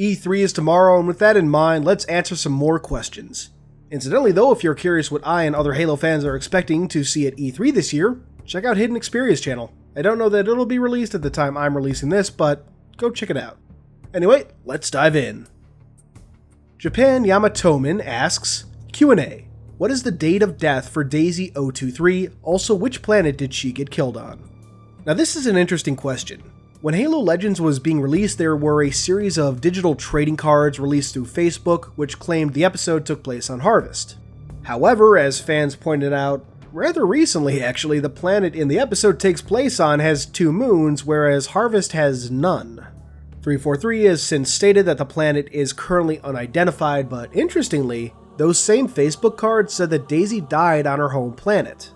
E3 is tomorrow, and with that in mind, let's answer some more questions. Incidentally though, if you're curious what I and other Halo fans are expecting to see at E3 this year, check out Hidden Xperia's channel. I don't know that it'll be released at the time I'm releasing this, but go check it out. Anyway, let's dive in. Japan Yamatoman asks, Q&A, what is the date of death for Daisy 023? Also, which planet did she get killed on? Now this is an interesting question. When Halo Legends was being released, there were a series of digital trading cards released through Facebook, which claimed the episode took place on Harvest. However, as fans pointed out, rather recently actually, the planet in the episode takes place on has 2 moons, whereas Harvest has none. 343 has since stated that the planet is currently unidentified, but interestingly, those same Facebook cards said that Daisy died on her home planet.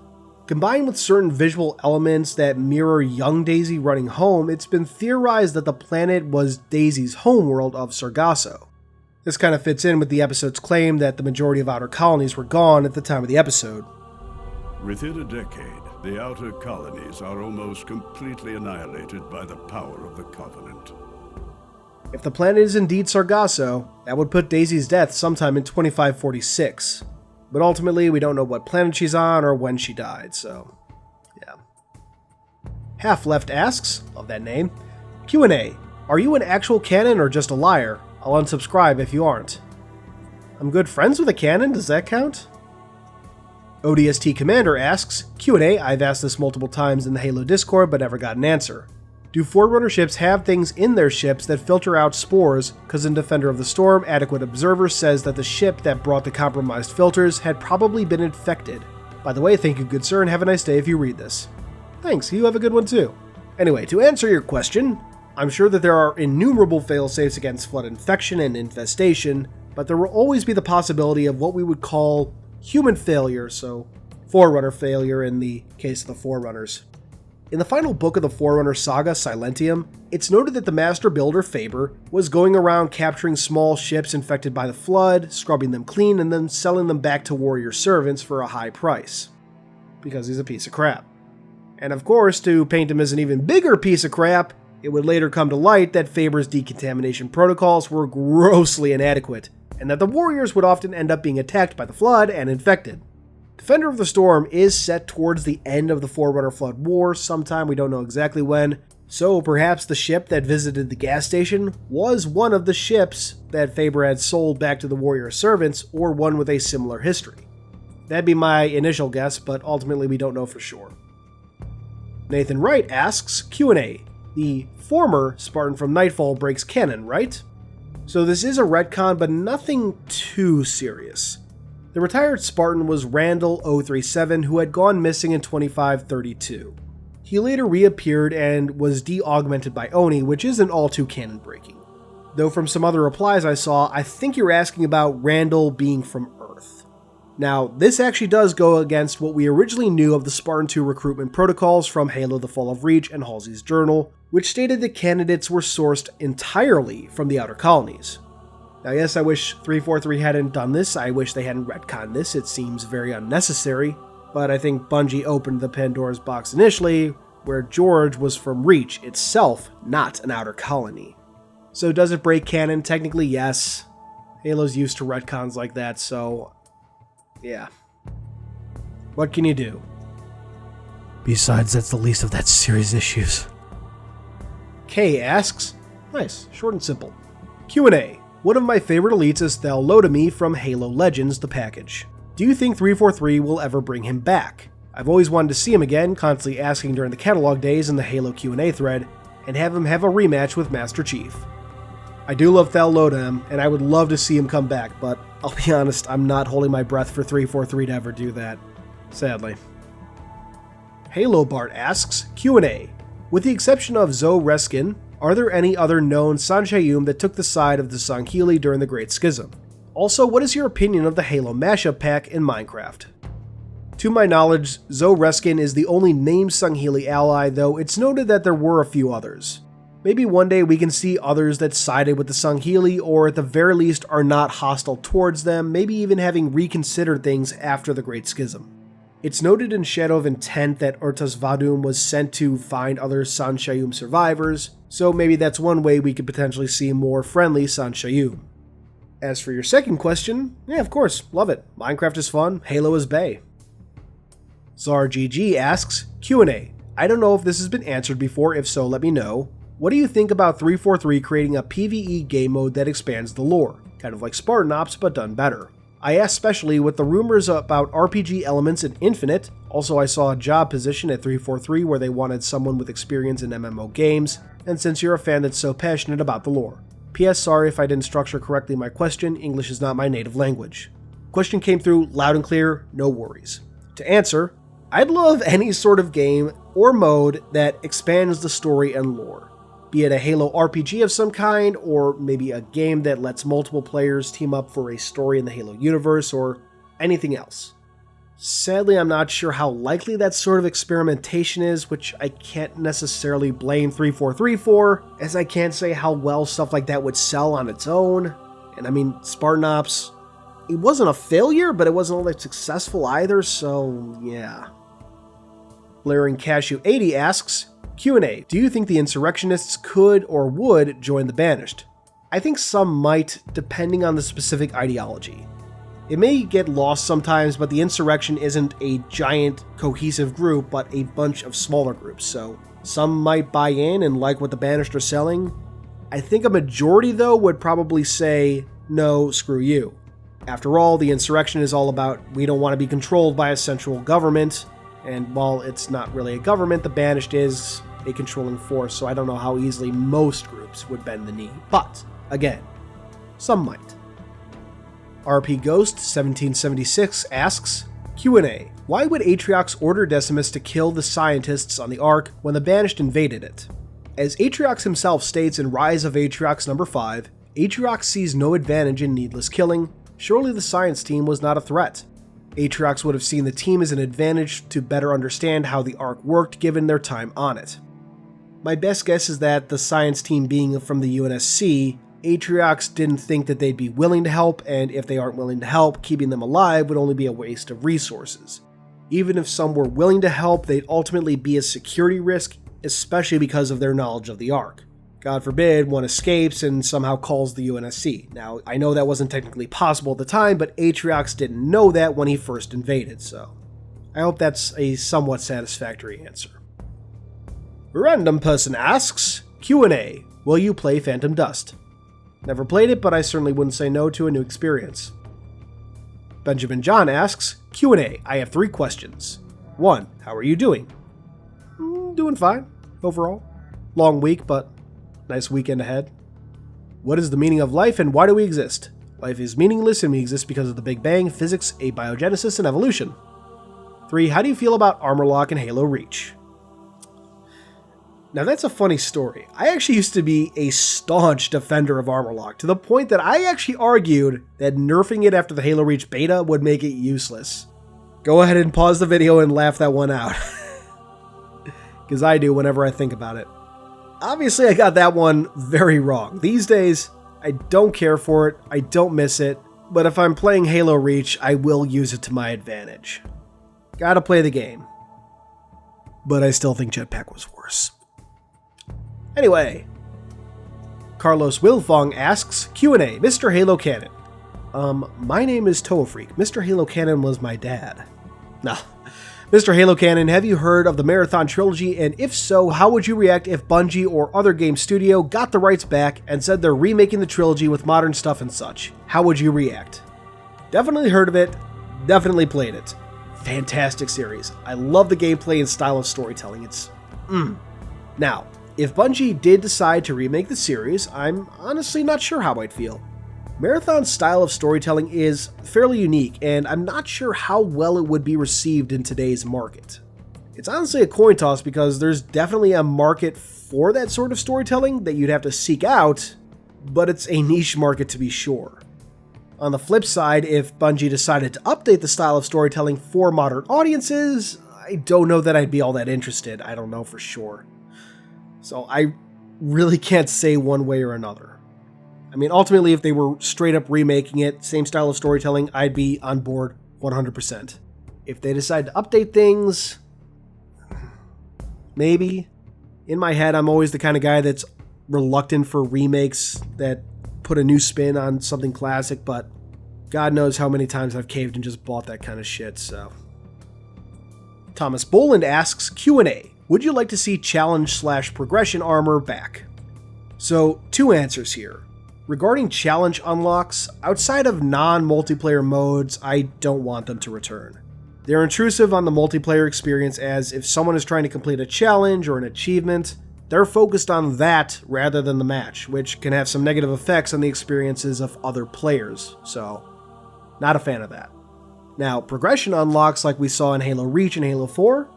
Combined with certain visual elements that mirror young Daisy running home, it's been theorized that the planet was Daisy's homeworld of Sargasso. This kind of fits in with the episode's claim that the majority of outer colonies were gone at the time of the episode. Within a decade, the outer colonies are almost completely annihilated by the power of the Covenant. If the planet is indeed Sargasso, that would put Daisy's death sometime in 2546. But ultimately, we don't know what planet she's on or when she died, so yeah. Half Left asks, love that name, Q&A, are you an actual Canon or just a liar? I'll unsubscribe if you aren't. I'm good friends with a Canon, does that count? ODST Commander asks, Q&A, I've asked this multiple times in the Halo Discord but never got an answer. Do Forerunner ships have things in their ships that filter out spores? Because in Defender of the Storm, Adequate Observer says that the ship that brought the compromised filters had probably been infected. By the way, thank you good sir, and have a nice day if you read this. Thanks, you have a good one too. Anyway, to answer your question, I'm sure that there are innumerable failsafes against flood infection and infestation, but there will always be the possibility of what we would call human failure, so Forerunner failure in the case of the Forerunners. In the final book of the Forerunner saga, Silentium, it's noted that the master builder, Faber, was going around capturing small ships infected by the flood, scrubbing them clean, and then selling them back to warrior servants for a high price. Because he's a piece of crap. And of course, to paint him as an even bigger piece of crap, it would later come to light that Faber's decontamination protocols were grossly inadequate, and that the warriors would often end up being attacked by the flood and infected. Defender of the Storm is set towards the end of the Forerunner Flood War, sometime we don't know exactly when, so perhaps the ship that visited the gas station was one of the ships that Faber had sold back to the warrior servants, or one with a similar history. That'd be my initial guess, but ultimately we don't know for sure. Nathan Wright asks, Q&A, the former Spartan from Nightfall breaks canon, right? So this is a retcon, but nothing too serious. The retired Spartan was Randall 037, who had gone missing in 2532. He later reappeared and was de-augmented by Oni, which isn't all too canon breaking. Though from some other replies I saw, I think you're asking about Randall being from Earth. Now, this actually does go against what we originally knew of the Spartan 2 recruitment protocols from Halo the Fall of Reach and Halsey's Journal, which stated that candidates were sourced entirely from the outer colonies. Now yes, I wish 343 hadn't done this, I wish they hadn't retconned this, it seems very unnecessary, but I think Bungie opened the Pandora's box initially, where George was from Reach itself, not an outer colony. So does it break canon? Technically yes. Halo's used to retcons like that, so yeah. What can you do? Besides, that's the least of that series' issues. Kay asks, nice, short and simple. Q&A. One of my favorite elites is Thalotami from Halo Legends, the package. Do you think 343 will ever bring him back? I've always wanted to see him again, constantly asking during the catalog days in the Halo Q&A thread, and have him have a rematch with Master Chief. I do love Thalotami, and I would love to see him come back, but I'll be honest, I'm not holding my breath for 343 to ever do that. Sadly. Halo Bart asks, Q&A. With the exception of Zoe Reskin, are there any other known Shyuum that took the side of the Sangheili during the Great Schism? Also, what is your opinion of the Halo mashup pack in Minecraft? To my knowledge, Zoe Reskin is the only named Sangheili ally, though it's noted that there were a few others. Maybe one day we can see others that sided with the Sangheili, or at the very least are not hostile towards them, maybe even having reconsidered things after the Great Schism. It's noted in Shadow of Intent that Urtas Vadum was sent to find other San Shyuum survivors, so maybe that's one way we could potentially see more friendly San Shyuum. As for your second question, yeah, of course, love it. Minecraft is fun, Halo is bae. ZarGG asks, Q&A. I don't know if this has been answered before, if so let me know. What do you think about 343 creating a PvE game mode that expands the lore? Kind of like Spartan Ops, but done better. I ask especially with the rumors about RPG elements in Infinite. Also, I saw a job position at 343 where they wanted someone with experience in MMO games, and since you're a fan that's so passionate about the lore. P.S. Sorry if I didn't structure correctly my question, English is not my native language. Question came through loud and clear, no worries. To answer, I'd love any sort of game or mode that expands the story and lore. Be it a Halo RPG of some kind, or maybe a game that lets multiple players team up for a story in the Halo universe, or anything else. Sadly, I'm not sure how likely that sort of experimentation is, which I can't necessarily blame 343 for, as I can't say how well stuff like that would sell on its own. And I mean, Spartan Ops, it wasn't a failure, but it wasn't all that successful either, so yeah. Blaring Cashew 80 asks, Q&A, do you think the insurrectionists could or would join the Banished? I think some might, depending on the specific ideology. It may get lost sometimes, but the insurrection isn't a giant, cohesive group, but a bunch of smaller groups, so some might buy in and like what the Banished are selling. I think a majority, though, would probably say, no, screw you. After all, the insurrection is all about we don't want to be controlled by a central government, and while it's not really a government, the Banished is a controlling force, so I don't know how easily most groups would bend the knee. But, again, some might. RP Ghost 1776 asks, Q&A, why would Atriox order Decimus to kill the scientists on the Ark when the Banished invaded it? As Atriox himself states in Rise of Atriox number 5, Atriox sees no advantage in needless killing. Surely the science team was not a threat. Atriox would have seen the team as an advantage to better understand how the Ark worked given their time on it. My best guess is that the science team being from the UNSC, Atriox didn't think that they'd be willing to help, and if they aren't willing to help, keeping them alive would only be a waste of resources. Even if some were willing to help, they'd ultimately be a security risk, especially because of their knowledge of the Ark. God forbid one escapes and somehow calls the UNSC. Now, I know that wasn't technically possible at the time, but Atriox didn't know that when he first invaded, so I hope that's a somewhat satisfactory answer. Random person asks, Q&A, will you play Phantom Dust? Never played it, but I certainly wouldn't say no to a new experience. Benjamin John asks, Q&A, I have 3 questions. 1, how are you doing? Doing fine, overall. Long week, but nice weekend ahead. What is the meaning of life and why do we exist? Life is meaningless and we exist because of the Big Bang, physics, abiogenesis, and evolution. 3, how do you feel about armor lock and Halo Reach? Now that's a funny story. I actually used to be a staunch defender of armor lock, to the point that I actually argued that nerfing it after the Halo Reach beta would make it useless. Go ahead and pause the video and laugh that one out. Because I do whenever I think about it. Obviously I got that one very wrong. These days, I don't care for it, I don't miss it, but if I'm playing Halo Reach, I will use it to my advantage. Gotta play the game. But I still think Jetpack was worse. Anyway, Carlos Wilfong asks, Q&A, Mr. Halo Canon. My name is Toafreak. Mr. Halo Canon was my dad. No. Mr. Halo Canon, have you heard of the Marathon Trilogy, and if so, how would you react if Bungie or other game studio got the rights back and said they're remaking the trilogy with modern stuff and such? How would you react? Definitely heard of it, definitely played it. Fantastic series. I love the gameplay and style of storytelling. It's Now, if Bungie did decide to remake the series, I'm honestly not sure how I'd feel. Marathon's style of storytelling is fairly unique, and I'm not sure how well it would be received in today's market. It's honestly a coin toss because there's definitely a market for that sort of storytelling that you'd have to seek out, but it's a niche market to be sure. On the flip side, if Bungie decided to update the style of storytelling for modern audiences, I don't know that I'd be all that interested. I don't know for sure. So I really can't say one way or another. I mean, ultimately, if they were straight up remaking it, same style of storytelling, I'd be on board 100%. If they decide to update things, maybe. In my head, I'm always the kind of guy that's reluctant for remakes that put a new spin on something classic, but God knows how many times I've caved and just bought that kind of shit, so. Thomas Boland asks, Q&A, would you like to see challenge/progression armor back? So, 2 answers here. Regarding challenge unlocks, outside of non-multiplayer modes, I don't want them to return. They're intrusive on the multiplayer experience, as if someone is trying to complete a challenge or an achievement, they're focused on that rather than the match, which can have some negative effects on the experiences of other players, so not a fan of that. Now, progression unlocks like we saw in Halo Reach and Halo 4,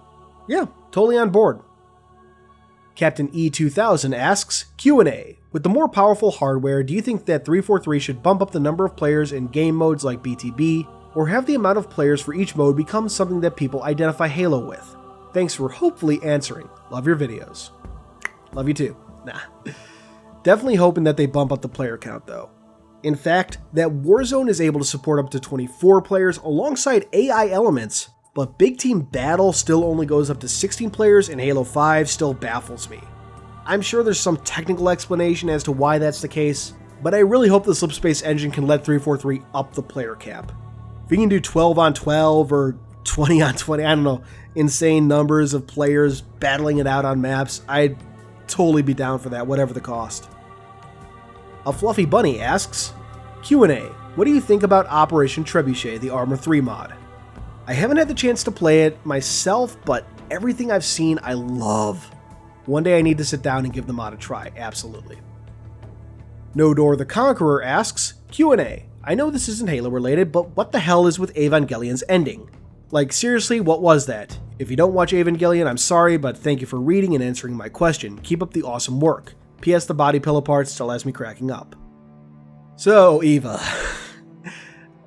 yeah, totally on board. Captain E2000 asks, Q&A, with the more powerful hardware, do you think that 343 should bump up the number of players in game modes like BTB, or have the amount of players for each mode become something that people identify Halo with? Thanks for hopefully answering. Love your videos. Love you too. Nah. Definitely hoping that they bump up the player count though. In fact, that Warzone is able to support up to 24 players alongside AI elements, but Big Team Battle still only goes up to 16 players and Halo 5 still baffles me. I'm sure there's some technical explanation as to why that's the case, but I really hope the Slipspace engine can let 343 up the player cap. If you can do 12 on 12 or 20 on 20, I don't know, insane numbers of players battling it out on maps, I'd totally be down for that, whatever the cost. A Fluffy Bunny asks, Q&A, what do you think about Operation Trebuchet, the Armor 3 mod? I haven't had the chance to play it myself, but everything I've seen I love. One day I need to sit down and give the mod a try, absolutely. Nodor the Conqueror asks, Q&A, I know this isn't Halo related, but what the hell is with Evangelion's ending? Like, seriously, what was that? If you don't watch Evangelion, I'm sorry, but thank you for reading and answering my question. Keep up the awesome work. P.S. The body pillow part still has me cracking up. So, Eva.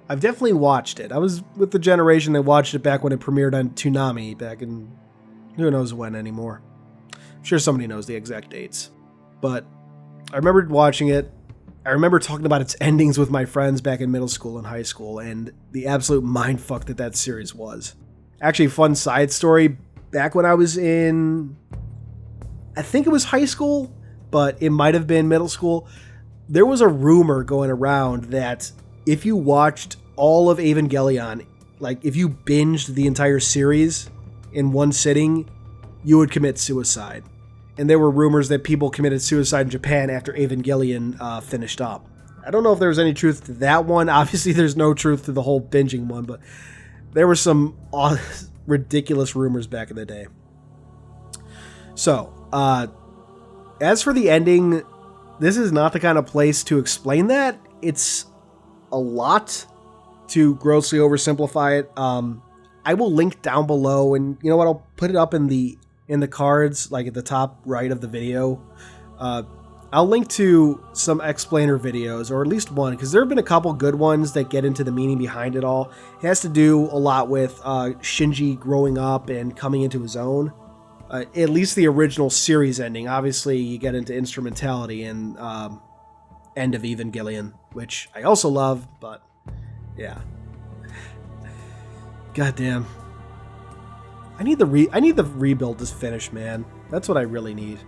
I've definitely watched it. I was with the generation that watched it back when it premiered on Toonami back in who knows when anymore. I'm sure somebody knows the exact dates. But I remember watching it. I remember talking about its endings with my friends back in middle school and high school, and the absolute mindfuck that series was. Actually, fun side story, back when I was in, I think it was high school, but it might have been middle school, there was a rumor going around that if you watched all of Evangelion, like if you binged the entire series in one sitting, you would commit suicide. And there were rumors that people committed suicide in Japan after Evangelion finished up. I don't know if there was any truth to that one. Obviously, there's no truth to the whole binging one, but there were some ridiculous rumors back in the day. So, as for the ending, this is not the kind of place to explain that. It's a lot to grossly oversimplify it. I will link down below, and you know what? I'll put it up in the cards, like at the top right of the video. I'll link to some explainer videos, or at least one, because there have been a couple good ones that get into the meaning behind it all. It has to do a lot with Shinji growing up and coming into his own. At least the original series ending. Obviously, you get into instrumentality in End of Evangelion, which I also love, but yeah. Goddamn. I need the rebuild to finish, man. That's what I really need.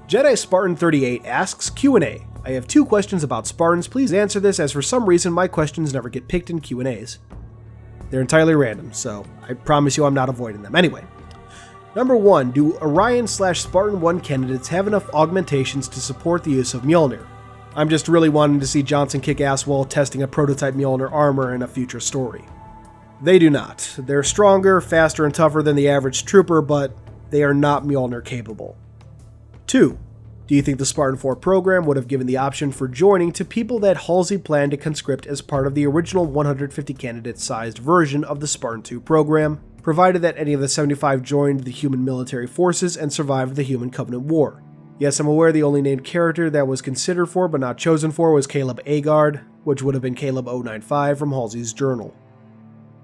Jedi Spartan 38 asks Q&A. I have 2 questions about Spartans. Please answer this, as for some reason my questions never get picked in Q&As. They're entirely random, so I promise you I'm not avoiding them. Anyway. Number 1, do Orion/Spartan 1 candidates have enough augmentations to support the use of Mjolnir? I'm just really wanting to see Johnson kick ass while testing a prototype Mjolnir armor in a future story. They do not. They're stronger, faster, and tougher than the average trooper, but they are not Mjolnir capable. 2. Do you think the Spartan 4 program would have given the option for joining to people that Halsey planned to conscript as part of the original 150 candidate-sized version of the Spartan 2 program, provided that any of the 75 joined the human military forces and survived the Human Covenant War? Yes, I'm aware the only named character that was considered for but not chosen for was Caleb Agard, which would have been Caleb 095 from Halsey's journal.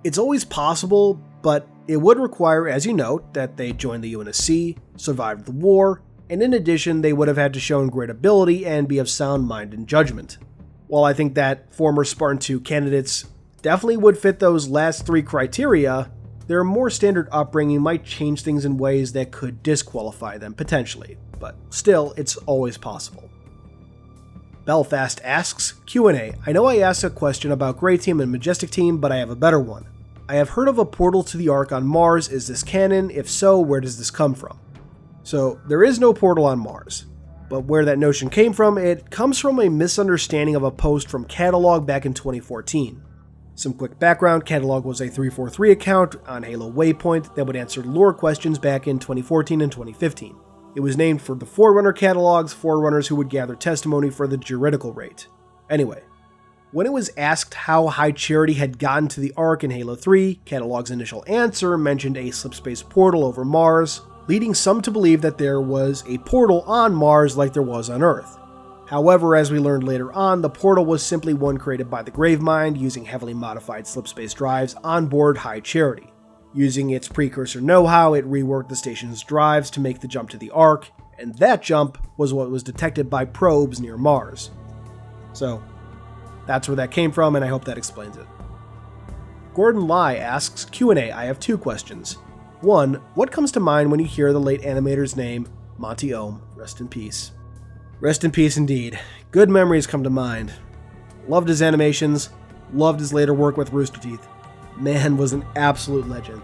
It's always possible, but it would require, as you note, that they joined the UNSC, survived the war, and in addition, they would have had to show great ability and be of sound mind and judgment. While I think that former Spartan 2 candidates definitely would fit those last 3 criteria, their more standard upbringing might change things in ways that could disqualify them, potentially, but still, it's always possible. Belfast asks, Q&A, I know I asked a question about Grey Team and Majestic Team, but I have a better one. I have heard of a portal to the Ark on Mars. Is this canon? If so, where does this come from? So, there is no portal on Mars. But where that notion came from, it comes from a misunderstanding of a post from Catalog back in 2014. Some quick background, Catalog was a 343 account on Halo Waypoint that would answer lore questions back in 2014 and 2015. It was named for the Forerunner catalogs, Forerunners who would gather testimony for the juridical rate. Anyway, when it was asked how High Charity had gotten to the Ark in Halo 3, Catalog's initial answer mentioned a slipspace portal over Mars, leading some to believe that there was a portal on Mars like there was on Earth. However, as we learned later on, the portal was simply one created by the Gravemind using heavily modified slipspace drives on board High Charity. Using its precursor know-how, it reworked the station's drives to make the jump to the Ark, and that jump was what was detected by probes near Mars. So, that's where that came from, and I hope that explains it. Gordon Lai asks, Q&A, I have 2 questions. 1. What comes to mind when you hear the late animator's name, Monty Oum? Rest in peace. Rest in peace indeed. Good memories come to mind. Loved his animations, loved his later work with Rooster Teeth. Man was an absolute legend.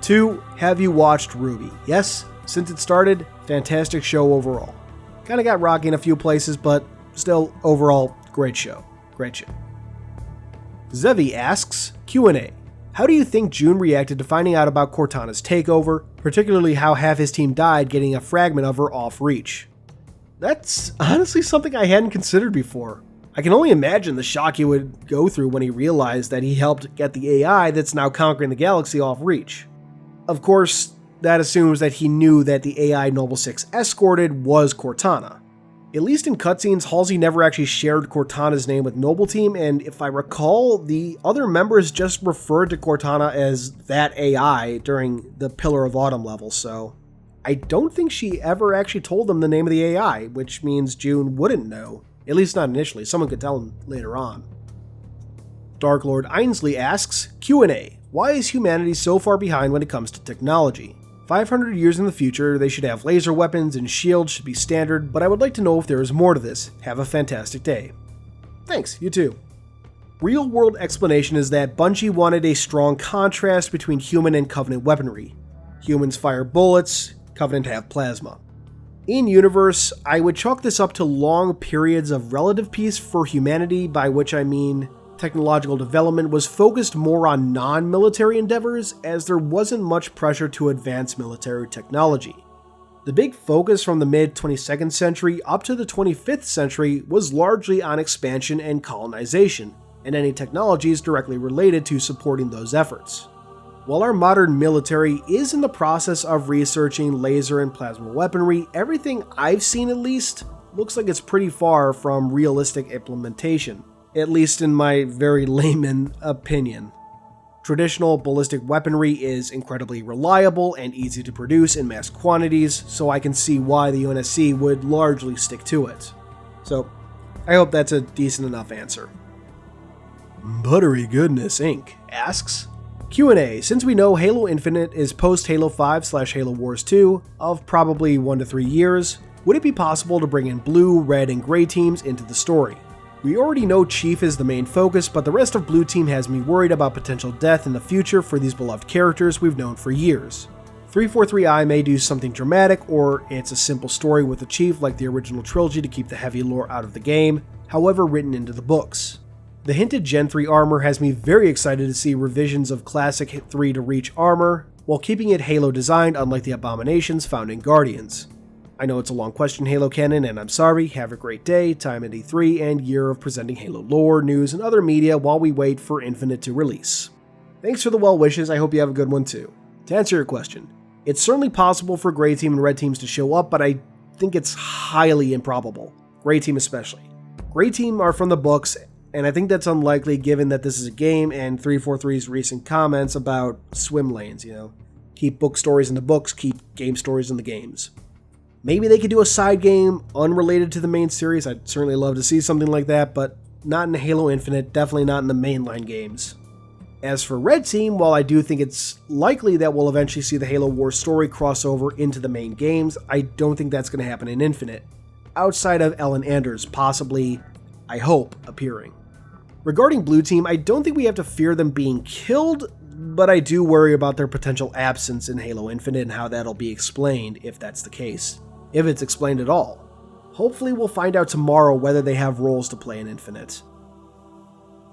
2. Have you watched RWBY? Yes, since it started, fantastic show overall. Kinda got rocky in a few places, but still, overall, great show. Great show. Zevi asks, Q&A. How do you think June reacted to finding out about Cortana's takeover, particularly how half his team died getting a fragment of her off reach? That's honestly something I hadn't considered before. I can only imagine the shock he would go through when he realized that he helped get the AI that's now conquering the galaxy off reach. Of course, that assumes that he knew that the AI Noble 6 escorted was Cortana. At least in cutscenes, Halsey never actually shared Cortana's name with Noble Team, and if I recall, the other members just referred to Cortana as that AI during the Pillar of Autumn level, so I don't think she ever actually told them the name of the AI, which means June wouldn't know. At least not initially, someone could tell him later on. Dark Lord Ainsley asks, Q&A, why is humanity so far behind when it comes to technology? 500 years in the future, they should have laser weapons and shields should be standard, but I would like to know if there is more to this. Have a fantastic day. Thanks, you too. Real world explanation is that Bungie wanted a strong contrast between human and Covenant weaponry. Humans fire bullets, Covenant have plasma. In universe, I would chalk this up to long periods of relative peace for humanity, by which I mean technological development was focused more on non-military endeavors as there wasn't much pressure to advance military technology. The big focus from the mid-22nd century up to the 25th century was largely on expansion and colonization, and any technologies directly related to supporting those efforts. While our modern military is in the process of researching laser and plasma weaponry, everything I've seen at least looks like it's pretty far from realistic implementation. At least in my very layman opinion. Traditional ballistic weaponry is incredibly reliable and easy to produce in mass quantities, so I can see why the UNSC would largely stick to it. So, I hope that's a decent enough answer. Buttery Goodness Inc. asks, Q&A, since we know Halo Infinite is post-Halo 5/Halo Wars 2 of probably 1 to 3 years, would it be possible to bring in blue, red, and gray teams into the story? We already know Chief is the main focus, but the rest of Blue Team has me worried about potential death in the future for these beloved characters we've known for years. 343i may do something dramatic, or it's a simple story with a Chief like the original trilogy to keep the heavy lore out of the game, however written into the books. The hinted Gen 3 armor has me very excited to see revisions of classic 3 to Reach armor, while keeping it Halo designed unlike the abominations found in Guardians. I know it's a long question, Halo Canon, and I'm sorry. Have a great day, time at E3, and year of presenting Halo lore, news, and other media while we wait for Infinite to release. Thanks for the well wishes, I hope you have a good one too. To answer your question, it's certainly possible for Grey Team and Red Teams to show up, but I think it's highly improbable. Grey Team especially. Grey Team are from the books, and I think that's unlikely given that this is a game and 343's recent comments about swim lanes, Keep book stories in the books, keep game stories in the games. Maybe they could do a side game unrelated to the main series. I'd certainly love to see something like that, but not in Halo Infinite, definitely not in the mainline games. As for Red Team, while I do think it's likely that we'll eventually see the Halo Wars story cross over into the main games, I don't think that's going to happen in Infinite. Outside of Ellen Anders possibly, I hope, appearing. Regarding Blue Team, I don't think we have to fear them being killed, but I do worry about their potential absence in Halo Infinite and how that'll be explained if that's the case. If it's explained at all. Hopefully we'll find out tomorrow whether they have roles to play in Infinite.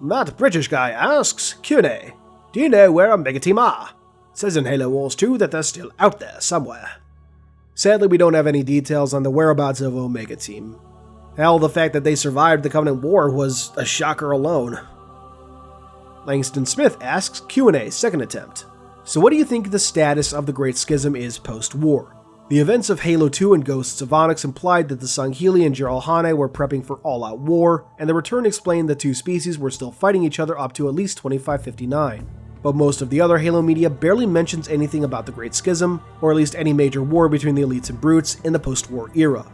That British guy asks, Q&A, do you know where Omega Team are? It says in Halo Wars 2 that they're still out there somewhere. Sadly, we don't have any details on the whereabouts of Omega Team. Hell, the fact that they survived the Covenant War was a shocker alone. Langston Smith asks, Q&A, second attempt. So what do you think the status of the Great Schism is post-war? The events of Halo 2 and Ghosts of Onyx implied that the Sangheili and Jiralhanae were prepping for all-out war, and the return explained the two species were still fighting each other up to at least 2559. But most of the other Halo media barely mentions anything about the Great Schism, or at least any major war between the elites and brutes in the post-war era.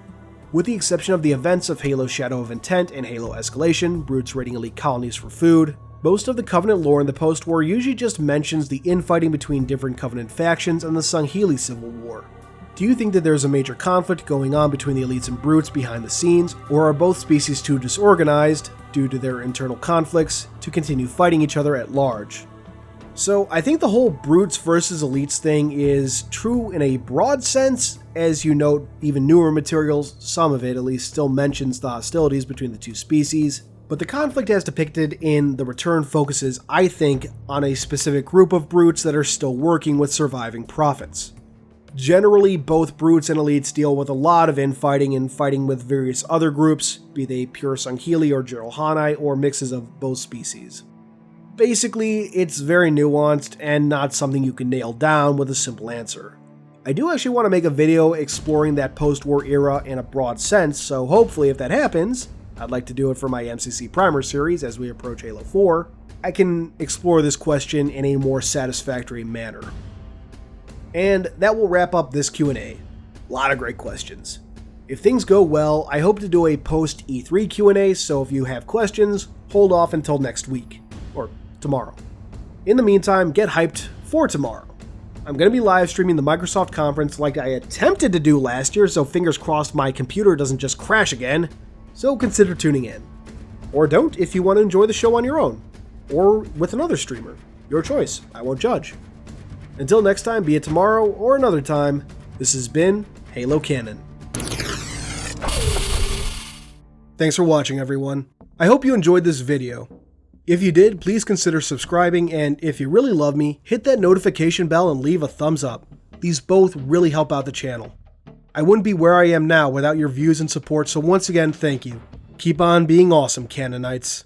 With the exception of the events of Halo Shadow of Intent and Halo Escalation, brutes raiding elite colonies for food, most of the Covenant lore in the post-war usually just mentions the infighting between different Covenant factions and the Sangheili Civil War. Do you think that there's a major conflict going on between the elites and brutes behind the scenes, or are both species too disorganized, due to their internal conflicts, to continue fighting each other at large? So I think the whole brutes versus elites thing is true in a broad sense. As you note, even newer materials, some of it at least, still mentions the hostilities between the two species, but the conflict as depicted in The Return focuses, I think, on a specific group of brutes that are still working with surviving prophets. Generally, both brutes and elites deal with a lot of infighting and fighting with various other groups, be they pure Sangheili or Jiralhanae or mixes of both species. Basically, it's very nuanced and not something you can nail down with a simple answer. I do actually want to make a video exploring that post-war era in a broad sense, so hopefully if that happens, I'd like to do it for my MCC Primer series as we approach Halo 4, I can explore this question in a more satisfactory manner. And that will wrap up this Q&A. A lot of great questions. If things go well, I hope to do a post-E3 Q&A, so if you have questions, hold off until next week. Or tomorrow. In the meantime, get hyped for tomorrow. I'm going to be live streaming the Microsoft conference like I attempted to do last year, so fingers crossed my computer doesn't just crash again. So consider tuning in. Or don't if you want to enjoy the show on your own. Or with another streamer. Your choice. I won't judge. Until next time, be it tomorrow or another time, this has been Halo Canon. Thanks for watching, everyone. I hope you enjoyed this video. If you did, please consider subscribing, and if you really love me, hit that notification bell and leave a thumbs up. These both really help out the channel. I wouldn't be where I am now without your views and support, so once again, thank you. Keep on being awesome, Canonites.